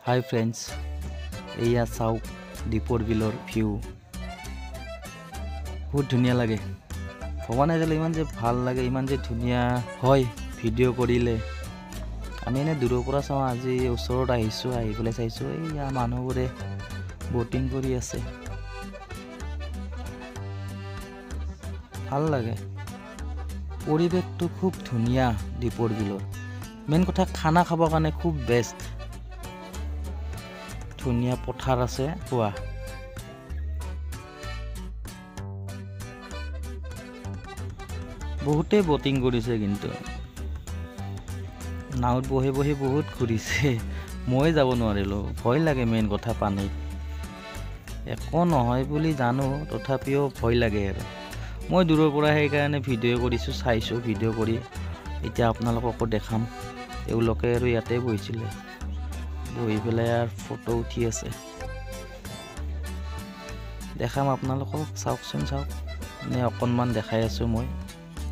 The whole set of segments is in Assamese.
হাই ফ্ৰেণ্ডছ, এয়া চাওক দীপৰ বিলৰ ভিউ। বহুত ধুনীয়া লাগে। ভবা নাই যে ইমান যে ভাল লাগে, ইমান যে ধুনীয়া হয় ভিডিঅ' কৰিলে। আমি এনে দূৰৰ পৰা চাওঁ, আজি ওচৰত আহিছোঁ, আহি পেলাই চাইছোঁ এয়া মানুহবোৰে ব'টিং কৰি আছে। ভাল লাগে, পৰিৱেশটো খুব ধুনীয়া দীপৰ বিলৰ। মেইন কথা খানা খাবৰ কাৰণে খুব বেষ্ট। ধুনীয়া পথাৰ আছে খোৱা। বহুতেই ব'টিং কৰিছে, কিন্তু নাৱত বহি বহি বহুত ঘূৰিছে। মই যাব নোৱাৰিলোঁ, ভয় লাগে। মেইন কথা পানীত একো নহয় বুলি জানো, তথাপিও ভয় লাগে আৰু। মই দূৰৰ পৰা সেইকাৰণে ভিডিঅ' কৰিছোঁ, চাইছোঁ ভিডিঅ' কৰি। এতিয়া আপোনালোককো দেখাম। তেওঁলোকে আৰু ইয়াতে বহিছিলে, বহি পেলাই আৰু ফটো উঠি আছে। দেখাম আপোনালোকক, চাওকচোন, চাওক। এনে অকণমান দেখাই আছোঁ মই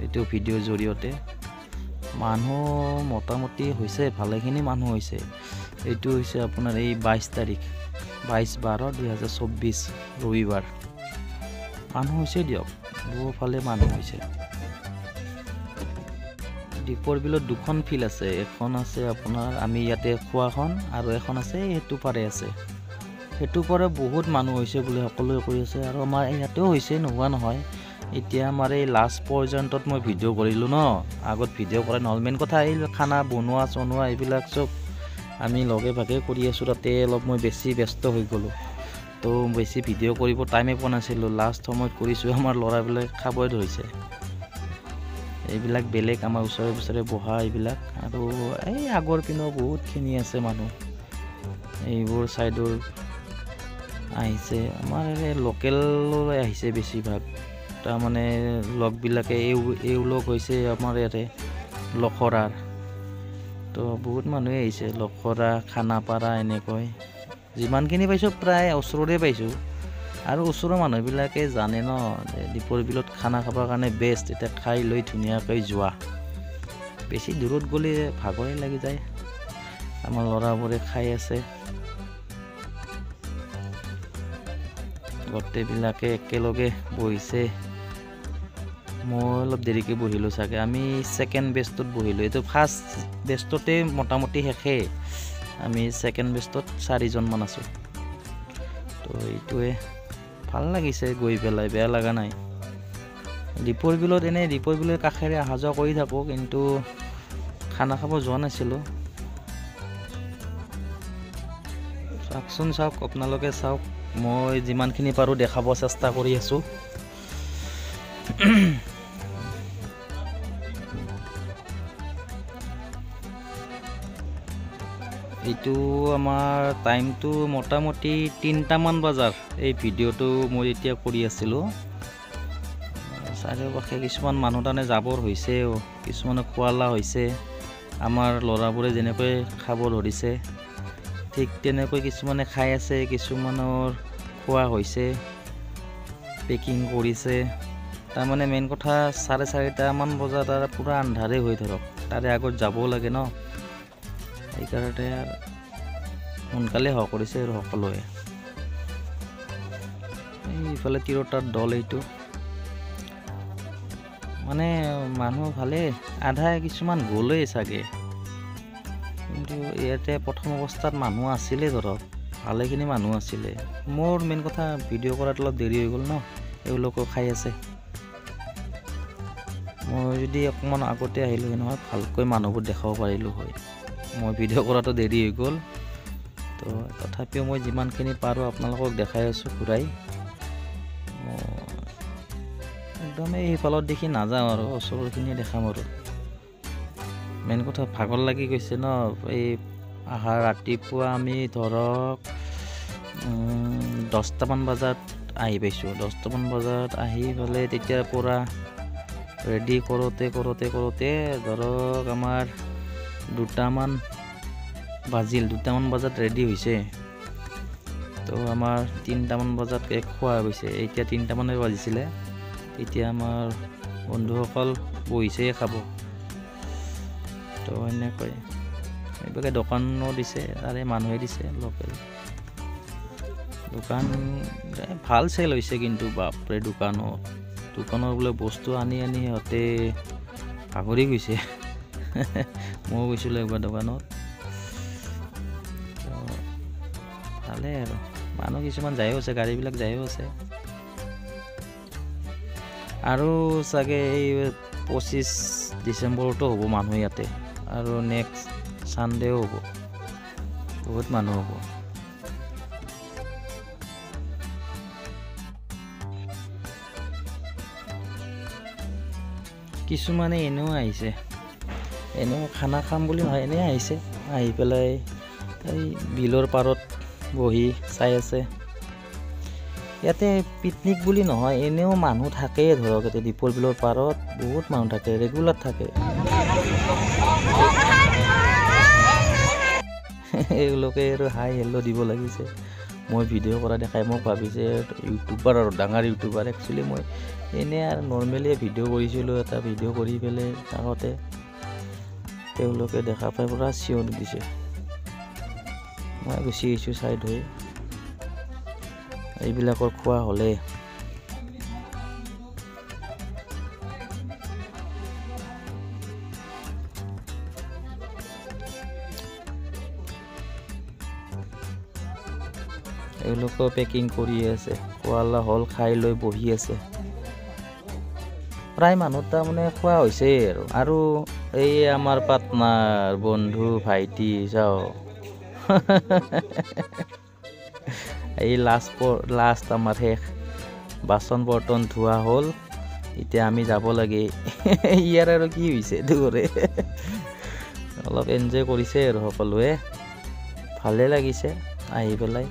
এইটো ভিডিঅ'ৰ জৰিয়তে। মানুহ মোটামুটি হৈছে, ভালেখিনি মানুহ হৈছে। এইটো হৈছে আপোনাৰ এই 22 তাৰিখ 22/12/2024 ৰবিবাৰ। মানুহ হৈছে দিয়ক, বহুফালে মানুহ হৈছে। দীপৰ বিলত দুখন ফিল্ড আছে। এখন আছে আপোনাৰ আমি ইয়াতে খোৱাখন, আৰু এখন আছে সেইটো পাৰে আছে। সেইটো পাৰে বহুত মানুহ হৈছে বুলি সকলোৱে কৈ আছে, আৰু আমাৰ ইয়াতেও হৈছে, নোহোৱা নহয়। এতিয়া আমাৰ এই লাষ্ট পৰ্যন্তত মই ভিডিঅ' কৰিলোঁ ন, আগত ভিডিঅ' কৰা নহ'ল। মেইন কথা এই খানা বনোৱা চনোৱা এইবিলাক চব আমি লগে ভাগে কৰি আছোঁ। তাতে অলপ মই বেছি ব্যস্ত হৈ গ'লোঁ, তো বেছি ভিডিঅ' কৰিব টাইমেই পোৱা নাছিলোঁ। লাষ্ট সময়ত কৰিছোঁ, আমাৰ ল'ৰাবিলাক খাবই ধৰিছে। এইবিলাক বেলেগ আমাৰ ওচৰে ওচৰে বহা এইবিলাক, আৰু এই আগৰ পিনেও বহুতখিনি আছে মানুহ। এইবোৰ ছাইডৰ আহিছে, আমাৰ এই লোকেললৈ আহিছে বেছিভাগ। তাৰমানে লগবিলাকে এওঁলোক হৈছে আমাৰ ইয়াতে লখৰাৰ, তো বহুত মানুহে আহিছে। লখৰা, খানাপাৰা এনেকৈ যিমানখিনি পাইছোঁ প্ৰায় ওচৰৰে পাইছোঁ। আৰু ওচৰৰ মানুহবিলাকে জানে ন যে দীপৰ বিলত খানা খাবৰ কাৰণে বেষ্ট। এতিয়া খাই লৈ ধুনীয়াকৈ যোৱা। বেছি দূৰত গ'লে ভাগৰে লাগি যায়। আমাৰ ল'ৰাবোৰে খাই আছে, গোটেইবিলাকে একেলগে বহিছে। মই অলপ দেৰিকৈ বহিলোঁ চাগে, আমি ছেকেণ্ড বেষ্টত বহিলোঁ। এইটো ফাৰ্ষ্ট বেষ্টতে মোটামুটি শেষেই, আমি ছেকেণ্ড বেষ্টত 4জনমান আছোঁ। তো এইটোৱে ভাল লাগিছে গৈ পেলাই, বেয়া লগা নাই। দীপৰ বিলত এনেই দীপৰ বিলৰ কাষেৰে অহা যোৱা কৰি থাকোঁ, কিন্তু খানা খাব যোৱা নাছিলোঁ। চাওকচোন, চাওক আপোনালোকে চাওক। মই যিমানখিনি পাৰোঁ দেখাব চেষ্টা কৰি আছোঁ। এইটো আমাৰ টাইমটো মোটামুটি 3টামান বজাৰ এই ভিডিঅ'টো মই এতিয়া কৰি আছিলোঁ। চাৰিওকাষে কিছুমান মানুহ তাৰমানে যাবৰ হৈছেও, কিছুমানে খোৱালা হৈছে। আমাৰ ল'ৰাবোৰে যেনেকৈ খাব ধৰিছে ঠিক তেনেকৈ কিছুমানে খাই আছে, কিছুমানৰ খোৱা হৈছে, পেকিং কৰিছে। তাৰমানে মেইন কথা 4:30মান বজাত আৰু পূৰা আন্ধাৰে হৈ ধৰক, তাৰে আগত যাবও লাগে ন, সেইকাৰণে সোনকালে কৰিছে আৰু সকলোৱে। এইফালে তিৰোতাৰ দল, এইটো মানে মানুহ ভালে, আধা কিছুমান গ'লেই চাগে। কিন্তু ইয়াতে প্ৰথম অৱস্থাত মানুহ আছিলে, ধৰক ভালেখিনি মানুহ আছিলে। মোৰ মেইন কথা ভিডিঅ' কৰাত অলপ দেৰি হৈ গ'ল ন, এওঁলোকেও খাই আছে। মই যদি অকণমান আগতে আহিলোঁ হয় নহয়, ভালকৈ মানুহবোৰ দেখাব পাৰিলোঁ হয়। মই ভিডিঅ' কৰাটো দেৰি হৈ গ'ল, তো তথাপিও মই যিমানখিনি পাৰোঁ আপোনালোকক দেখাই আছোঁ ঘূৰাই। একদমেই সেইফালত দেখি নাযাওঁ আৰু ওচৰৰখিনিয়ে দেখাম আৰু। মেইন কথা ভাগৰ লাগি গৈছে ন, এই আহাৰ ৰাতিপুৱা আমি ধৰক 10টামান বজাত আহি পাইছোঁ। 10টামান বজাত আহি পেলাই তেতিয়াৰ পৰা ৰেডি কৰোঁতে কৰোঁতে কৰোঁতে ধৰক আমাৰ 2টামান বাজিল। 2টামান বজাত ৰেডি হৈছে, তো আমাৰ 3টামান বজাত খোৱা গৈছে। এতিয়া 3টামানে বাজিছিলে, এতিয়া আমাৰ বন্ধুসকল বহিছেই খাব। তো এনেকৈ এইভাগে দোকানো দিছে তাৰে মানুহে দিছে লোকেল দোকান ভাল চেল হৈছে কিন্তু বাপৰে দোকানৰ বোলে বস্তু আনি সিহঁতে ভাগৰি গৈছে ময়ো গৈছিলোঁ একবাৰ দোকানত ভালে আৰু মানুহ কিছুমান যায়ো আছে গাড়ীবিলাক যায়ো আছে আৰু চাগে এই 25 ডিচেম্বৰতো হ'ব মানুহ ইয়াতে আৰু নেক্সট ছানডেও হ'ব বহুত মানুহ হ'ব কিছুমানে এনেও আহিছে এনেও খানা খাম বুলি নহয় এনেই আহিছে আহি পেলাই এই বিলৰ পাৰত বহি চাই আছে ইয়াতে পিকনিক বুলি নহয় এনেও মানুহ থাকেই ধৰক এতিয়া দীপৰ বিলৰ পাৰত বহুত মানুহ থাকে ৰেগুলাৰ থাকে এইলোকে আৰু হাই হেল্ল' দিব লাগিছে মই ভিডিঅ' কৰা দেখাই মোক ভাবিছে ইউটিউবাৰ আৰু ডাঙৰ ইউটিউবাৰ একচুৱেলি মই এনেই আৰু নৰ্মেলি ভিডিঅ' কৰিছিলোঁ এটা ভিডিঅ' কৰি পেলাই আগতে তেওঁলোকে দেখা পাই পুৰা চিঞৰ দিছে মই গুচি আহিছোঁ চাইড হৈ এইবিলাকৰ খোৱা হ'লে এওঁলোকেও পেকিং কৰি আছে খোৱা হ'ল খাই লৈ বহি আছে প্ৰায় মানুহ তাৰমানে খোৱা হৈছে আৰু এই আমাৰ পাৰ্টনাৰ বন্ধু ভাইটি চাওঁ এই লাষ্ট আমাৰ শেষ বাচন বৰ্তন ধোৱা হ'ল এতিয়া আমি যাব লাগে ইয়াৰ আৰু কি হৈছে দুৰে অলপ এনজয় কৰিছে আৰু সকলোৱে ভালে লাগিছে আহি পেলাই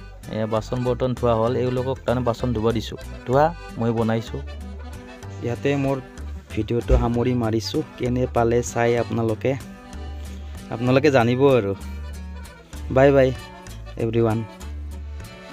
বাচন বৰ্তন ধোৱা হ'ল এওঁলোকক তাৰমানে বাচন ধুব দিছোঁ ধোৱা মই বনাইছোঁ ইয়াতে মোৰ ভিডিঅ'টো সামৰি মাৰিছোঁ কেনে পালে চাই আপোনালোকে জানিব আৰু বাই বাই এভৰিৱান